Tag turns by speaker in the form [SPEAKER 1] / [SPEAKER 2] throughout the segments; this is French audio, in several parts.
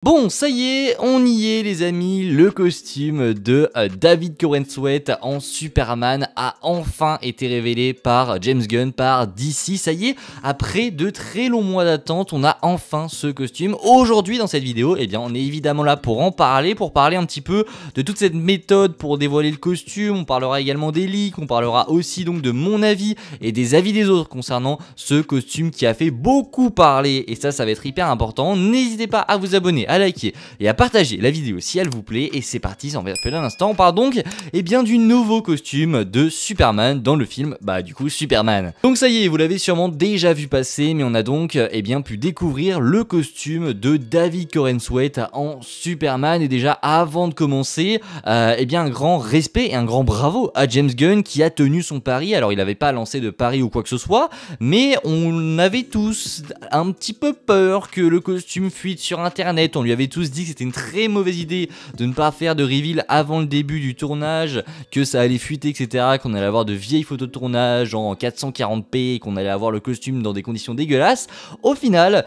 [SPEAKER 1] Bon, ça y est, on y est les amis, le costume de David Corenswet en Superman a enfin été révélé par James Gunn, par DC. Ça y est, après de très longs mois d'attente, on a enfin ce costume. Aujourd'hui dans cette vidéo, eh bien on est évidemment là pour en parler, pour parler un petit peu de toute cette méthode pour dévoiler le costume. On parlera également des leaks, on parlera aussi donc de mon avis et des avis des autres concernant ce costume qui a fait beaucoup parler. Et ça va être hyper important. N'hésitez pas à vous abonner, à liker et à partager la vidéo si elle vous plaît. Et c'est parti, sans plus d'un instant, on parle donc du nouveau costume de Superman dans le film, du coup Superman. Donc ça y est, vous l'avez sûrement déjà vu passer, mais on a donc pu découvrir le costume de David Corenswet en Superman. Et déjà avant de commencer, un grand respect et un grand bravo à James Gunn qui a tenu son pari. Alors il n'avait pas lancé de pari ou quoi que ce soit, mais on avait tous un petit peu peur que le costume fuite sur internet. On lui avait tous dit que c'était une très mauvaise idée de ne pas faire de reveal avant le début du tournage, que ça allait fuiter, etc., qu'on allait avoir de vieilles photos de tournage en 440p, qu'on allait avoir le costume dans des conditions dégueulasses. Au final,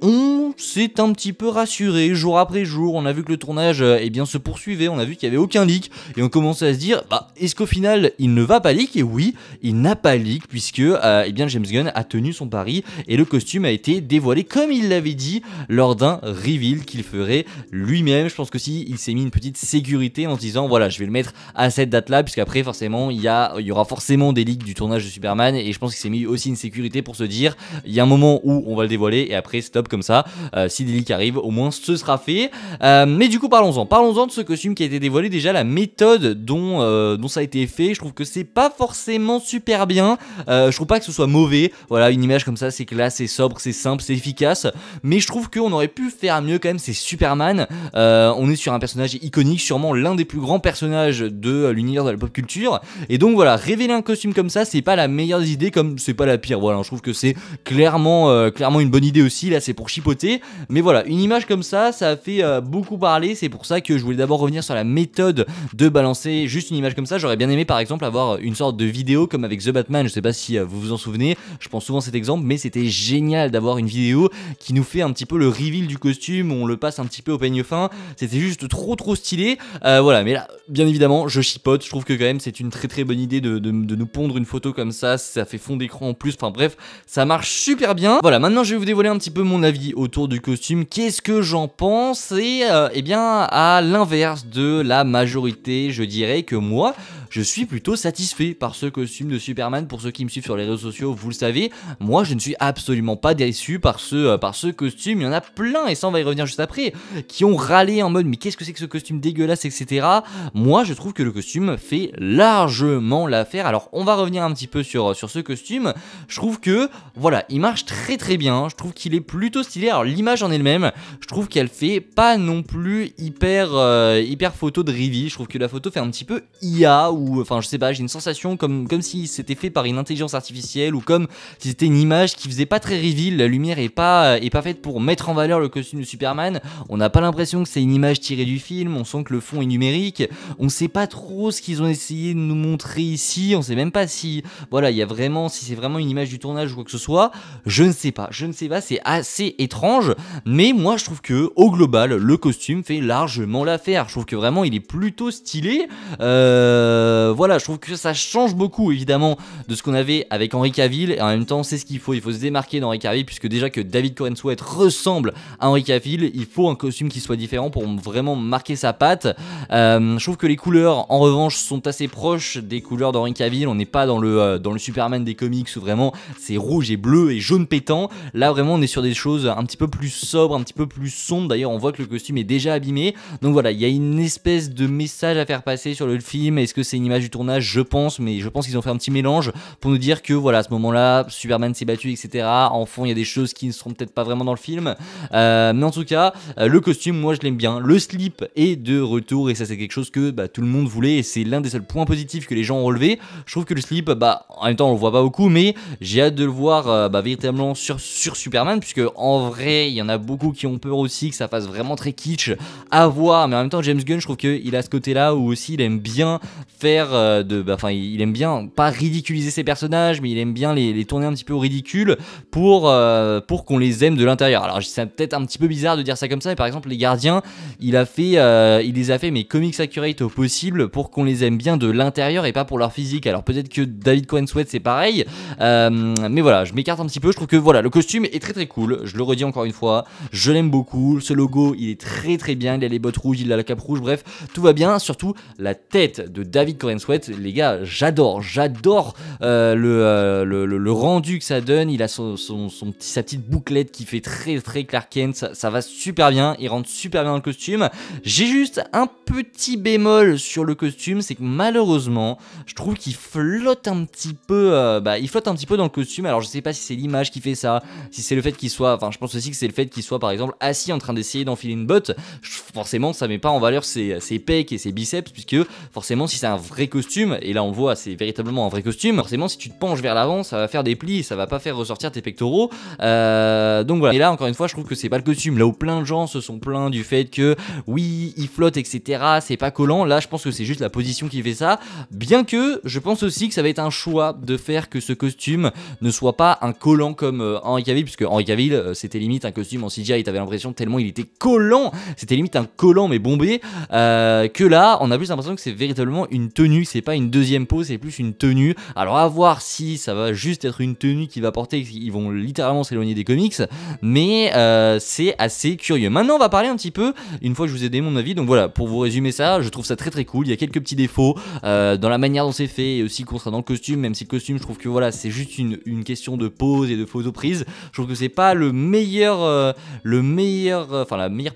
[SPEAKER 1] on s'est un petit peu rassuré jour après jour. On a vu que le tournage se poursuivait, on a vu qu'il n'y avait aucun leak et on commençait à se dire est-ce qu'au final il ne va pas leak? Et oui, il n'a pas leak puisque James Gunn a tenu son pari et le costume a été dévoilé comme il l'avait dit lors d'un reveal qu'il ferait lui-même. Je pense que si il s'est mis une petite sécurité en se disant voilà, je vais le mettre à cette date là puisqu'après forcément il y aura forcément des leaks du tournage de Superman, et je pense qu'il s'est mis aussi une sécurité pour se dire il y a un moment où on va le dévoiler et après stop, comme ça si des leaks arrivent au moins ce sera fait. Mais du coup parlons-en de ce costume qui a été dévoilé. Déjà la méthode dont ça a été fait, je trouve que c'est pas forcément super bien. Je trouve pas que ce soit mauvais, voilà, une image comme ça c'est classe, c'est sobre, c'est simple, c'est efficace, mais je trouve qu'on aurait pu faire mieux quand même. C'est Superman, on est sur un personnage iconique, sûrement l'un des plus grands personnages de l'univers de la pop culture, et donc voilà, révéler un costume comme ça c'est pas la meilleure des idées comme c'est pas la pire. Voilà, je trouve que c'est clairement une bonne idée aussi. Là c'est pour chipoter, mais voilà, une image comme ça a fait beaucoup parler. C'est pour ça que je voulais d'abord revenir sur la méthode de balancer juste une image comme ça. J'aurais bien aimé par exemple avoir une sorte de vidéo comme avec The Batman, je sais pas si vous vous en souvenez, je pense souvent à cet exemple, mais c'était génial d'avoir une vidéo qui nous fait un petit peu le reveal du costume, on le passe un petit peu au peigne fin, c'était juste trop stylé. Voilà, mais là bien évidemment je chipote, je trouve que quand même c'est une très bonne idée de nous pondre une photo comme ça fait fond d'écran en plus, enfin bref, ça marche super bien. Voilà, maintenant je vais vous dévoiler un petit peu mon avis autour du costume, qu'est-ce que j'en pense, et à l'inverse de la majorité, je dirais que moi je suis plutôt satisfait par ce costume de Superman. Pour ceux qui me suivent sur les réseaux sociaux, vous le savez, moi je ne suis absolument pas déçu par ce costume. Il y en a plein, et ça on va y revenir juste après, qui ont râlé en mode mais qu'est-ce que c'est que ce costume dégueulasse, etc. Moi je trouve que le costume fait largement l'affaire. Alors on va revenir un petit peu sur ce costume. Je trouve que voilà, il marche très bien, je trouve qu'il est plutôt stylé. Alors l'image en elle-même, je trouve qu'elle fait pas non plus hyper photo de reveal. Je trouve que la photo fait un petit peu IA, ou enfin je sais pas, j'ai une sensation comme si c'était fait par une intelligence artificielle, ou comme si c'était une image qui faisait pas très reveal. La lumière est pas faite pour mettre en valeur le costume de Superman. On n'a pas l'impression que c'est une image tirée du film, on sent que le fond est numérique, on sait pas trop ce qu'ils ont essayé de nous montrer ici, on sait même pas si voilà, si c'est vraiment une image du tournage ou quoi que ce soit, je ne sais pas, c'est assez étrange, mais moi je trouve que au global le costume fait largement l'affaire. Je trouve que vraiment il est plutôt stylé. Voilà, je trouve que ça change beaucoup évidemment de ce qu'on avait avec Henry Cavill, et en même temps c'est ce qu'il faut se démarquer d'Henry Cavill, puisque déjà que David Corenswet ressemble à Henry Cavill, il faut un costume qui soit différent pour vraiment marquer sa patte. Je trouve que les couleurs en revanche sont assez proches des couleurs d'Henry Cavill. On n'est pas dans le Superman des comics où vraiment c'est rouge et bleu et jaune pétant. Là vraiment on est sur des choses un petit peu plus sobres, un petit peu plus sombres. D'ailleurs on voit que le costume est déjà abîmé, donc voilà, il y a une espèce de message à faire passer sur le film. Est-ce que c'est une image du tournage? Je pense, mais je pense qu'ils ont fait un petit mélange pour nous dire que voilà, à ce moment là Superman s'est battu, etc. En fond il y a des choses qui ne seront peut-être pas vraiment dans le film, mais en tout cas le costume moi je l'aime bien. Le slip est de retour et ça c'est quelque chose que tout le monde voulait, et c'est l'un des seuls points positifs que les gens ont relevé. Je trouve que le slip, en même temps on le voit pas beaucoup, mais j'ai hâte de le voir véritablement sur Superman, puisque en vrai il y en a beaucoup qui ont peur aussi que ça fasse vraiment très kitsch à voir, mais en même temps James Gunn, je trouve qu'il a ce côté là où aussi il aime bien faire, enfin il aime bien pas ridiculiser ses personnages, mais il aime bien les tourner un petit peu au ridicule pour qu'on les aime de l'intérieur. Alors c'est peut-être un petit peu bizarre de dire ça comme ça, mais par exemple les Gardiens, il les a fait mais comics accurate au possible pour qu'on les aime bien de l'intérieur et pas pour leur physique. Alors peut-être que David Cohen Sweat c'est pareil, mais voilà, je m'écarte un petit peu. Je trouve que voilà, le costume est très très cool, je le redis encore une fois, je l'aime beaucoup. Ce logo il est très très bien, il a les bottes rouges, il a la cape rouge, bref tout va bien. Surtout la tête de David Cohen Sweat, les gars, j'adore le rendu que ça donne. Il a sa petite bouclette qui fait très très Clark Kent, ça va super bien, il rentre super bien dans le costume. J'ai juste un petit bémol sur le costume, c'est que malheureusement je trouve qu'il flotte un petit peu, il flotte un petit peu dans le costume. Alors je sais pas si c'est l'image qui fait ça, si c'est le fait qu'il soit, enfin je pense aussi que c'est le fait qu'il soit par exemple assis en train d'essayer d'enfiler une botte. Forcément ça met pas en valeur ses pecs et ses biceps, puisque forcément si c'est un vrai costume, et là on voit c'est véritablement un vrai costume, forcément si tu te penches vers l'avant ça va faire des plis, ça va pas faire ressortir tes pectoraux, donc voilà. Et là encore une fois je trouve que c'est pas le costume, là où plein de gens se sont plaints du fait que oui il flotte etc, c'est pas collant. Là je pense que c'est juste la position qui fait ça, bien que je pense aussi que ça va être un choix de faire que ce costume ne soit pas un collant comme Henry Cavill, puisque Henry Cavill c'était limite un costume en CGI, t'avais l'impression tellement il était collant, c'était limite un collant mais bombé, que là on a plus l'impression que c'est véritablement une tenue, c'est pas une deuxième peau, c'est plus une tenue. Alors à voir si ça va juste être une tenue qui va porter, ils vont littéralement s'éloigner des comics, mais c'est assez curieux. Maintenant on va parler un petit peu, une fois que je vous ai donné mon avis, donc voilà, pour vous résumer ça, je trouve ça très très cool. Il y a quelques petits défauts dans la manière dont c'est fait, et aussi concernant le costume, même si le costume je trouve que voilà c'est juste une question de pose et de photo prise. Je trouve que c'est pas la meilleure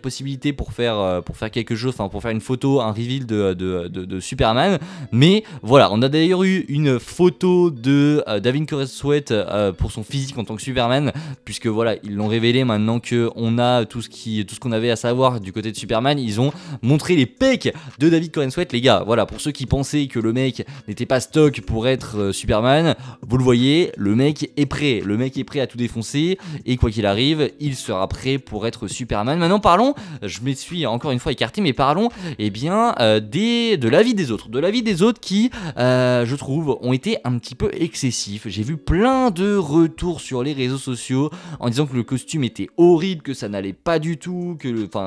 [SPEAKER 1] possibilité pour faire quelque chose, enfin pour faire une photo, un reveal de Superman. Mais voilà, on a d'ailleurs eu une photo de David Cohen Sweat pour son physique en tant que Superman, puisque voilà ils l'ont révélé maintenant que on a tout ce qu'on avait à savoir du côté de Superman. Ils ont montré les pecs de David Cohen Sweat, les gars. Voilà, pour ceux qui pensaient que le mec n'était pas stock pour être Superman, vous le voyez, le mec est prêt à tout défoncer, et quoi qu'il arrive il sera prêt pour être Superman. Maintenant parlons, je me suis encore une fois écarté, mais parlons de l'avis des autres qui je trouve ont été un petit peu excessifs. J'ai vu plein de retours sur les réseaux sociaux en disant que le costume était horrible, que ça n'allait pas du tout,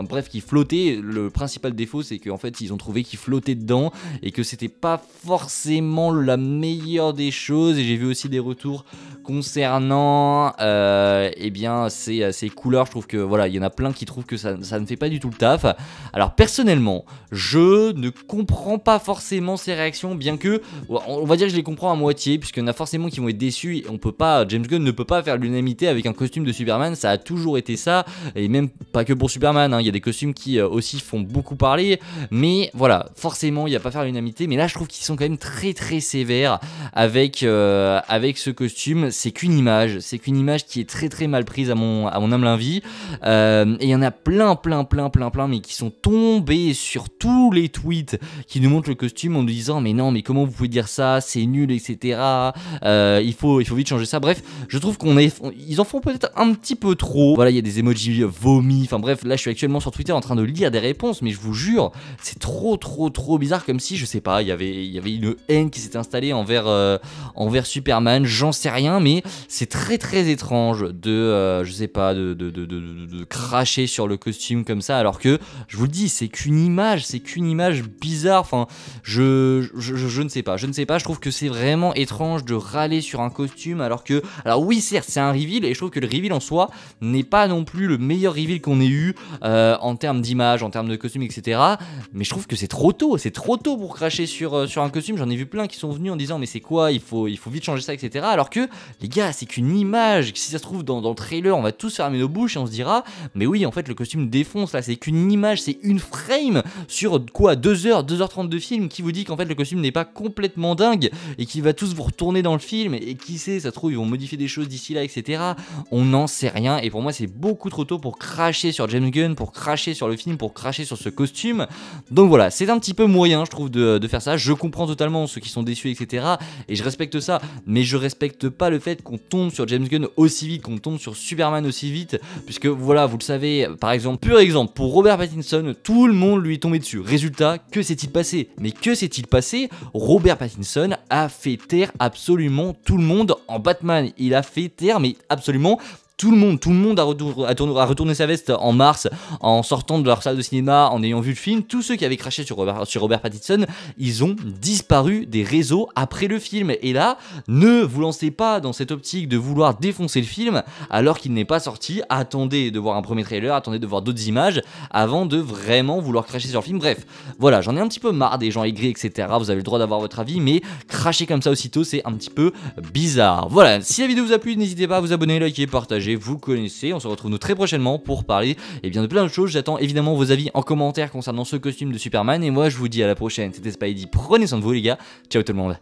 [SPEAKER 1] bref qu'il flottait. Le principal défaut c'est qu'en fait ils ont trouvé qu'il flottait dedans et que c'était pas forcément la meilleure des choses. Et j'ai vu aussi des retours concernant ces couleurs. Je trouve que voilà, il y en a plein qui trouvent que ça ne fait pas du tout le taf. Alors personnellement je ne comprends pas forcément ces réactions, bien que on va dire que je les comprends à moitié, puisqu'il y en a forcément qui vont être déçus. Et James Gunn ne peut pas faire l'unanimité avec un costume de Superman, ça a toujours été ça, et même pas que pour Superman, hein. Il y a des costumes qui aussi font beaucoup parler, mais voilà, forcément il n'y a pas à faire l'unanimité. Mais là je trouve qu'ils sont quand même très très sévères avec ce costume. C'est qu'une image qui est très très mal prise à mon humble avis, et il y en a plein mais qui sont tombés sur tous les tweets qui nous montrent le costume en nous disant mais non, mais comment vous pouvez dire ça, c'est nul etc, il faut vite changer ça. Bref, je trouve ils en font peut-être un petit peu trop. Voilà, il y a des emojis vomis, enfin bref, là je suis actuellement sur Twitter en train de lire des réponses, mais je vous jure c'est trop bizarre, comme si je sais pas, il y avait une haine qui s'était installée envers Superman, j'en sais rien, mais c'est très très étrange de je sais pas, de cracher sur le costume comme ça, alors que je vous le dis, c'est qu'une image bizarre. Enfin je ne sais pas, je trouve que c'est vraiment étrange de râler sur un costume, alors oui certes c'est un reveal, et je trouve que le reveal en soi n'est pas non plus le meilleur reveal qu'on ait eu en termes d'image, en termes de costume etc, mais je trouve que c'est trop tôt pour cracher sur un costume. J'en ai vu plein qui sont venus en disant mais c'est quoi, il faut vite changer ça etc, alors que les gars c'est qu'une image. Si ça se trouve dans le trailer on va tous fermer nos bouches et on se dira mais oui en fait le costume défonce, là c'est qu'une image, c'est une frame sur quoi, 2h30 de film, qui vous dit qu'en fait le costume n'est pas complètement dingue et qu'il va tous vous retourner dans le film, et qui sait, ça se trouve ils vont modifier des choses d'ici là etc, on n'en sait rien. Et pour moi c'est beaucoup trop tôt pour cracher sur James Gunn, pour cracher sur le film, pour cracher sur ce costume. Donc voilà, c'est un petit peu moyen je trouve de faire ça. Je comprends totalement ceux qui sont déçus etc, et je respecte ça, mais je respecte pas le fait qu'on tombe sur James Gunn aussi vite, qu'on tombe sur Superman aussi vite, puisque voilà, vous le savez, par exemple, pur exemple, pour Robert Pattinson, tout le monde lui est tombé dessus. Résultat, que s'est-il passé? Mais que s'est-il s'est-il passé? Robert Pattinson a fait taire absolument tout le monde en Batman. Il a fait taire, mais absolument tout le monde a retourné sa veste en mars, en sortant de leur salle de cinéma, en ayant vu le film. Tous ceux qui avaient craché sur Robert Pattinson, ils ont disparu des réseaux après le film. Et là, ne vous lancez pas dans cette optique de vouloir défoncer le film alors qu'il n'est pas sorti. Attendez de voir un premier trailer, attendez de voir d'autres images avant de vraiment vouloir cracher sur le film. Bref, voilà, j'en ai un petit peu marre des gens aigris, etc. Vous avez le droit d'avoir votre avis, mais cracher comme ça aussitôt, c'est un petit peu bizarre. Voilà, si la vidéo vous a plu, n'hésitez pas à vous abonner, liker, partager. Vous connaissez, on se retrouve nous très prochainement pour parler de plein de choses. J'attends évidemment vos avis en commentaire concernant ce costume de Superman et moi je vous dis à la prochaine. C'était Spidey, prenez soin de vous les gars, ciao tout le monde.